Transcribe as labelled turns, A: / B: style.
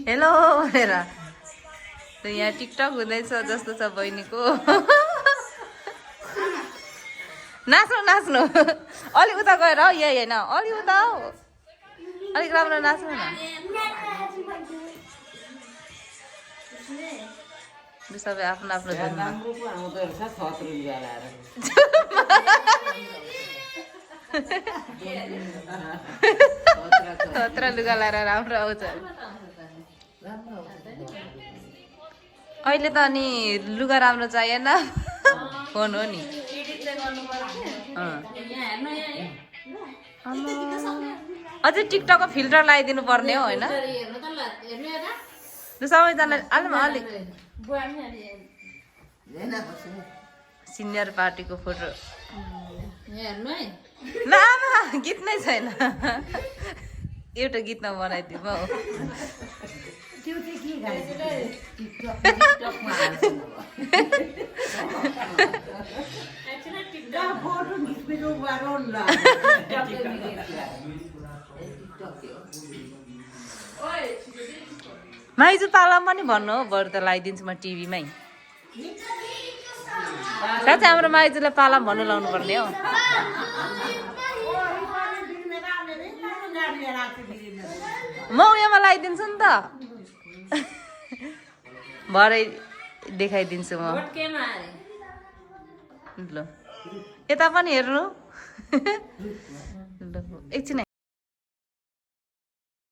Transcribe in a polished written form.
A: hello भनेर यहाँ TikTok हुँदैछ जस्तो छ बहिनीको नाच्नु नाच्नु अलि उता गएर हौ यही होइन अलि उता हौ अलिक राम्रो नाच्नु न सबै आफ्नो आफ्नो खतरा लुगा लाएर राम्रो आउँछ अहिले त अनि लुगा राम्रो चाहिएन फोन हो नि अझै टिकटकको फिल्टर लगाइदिनु पर्ने हो होइन सबैजनाले अलिक सिनियर पार्टीको फोटो ल आमा गीत नै छैन एउटा गीतमा बनाइदिउँ हौ माइजू पालाम पनि भन्नु हो बरु त लगाइदिन्छु म टिभीमै साथै हाम्रो माइजूलाई पालाम भन्नु लाउनु पर्ने हो म उयोमा लगाइदिन्छु नि त भरे देखाइदिन्छु म ल यता पनि हेर्नु एकछिन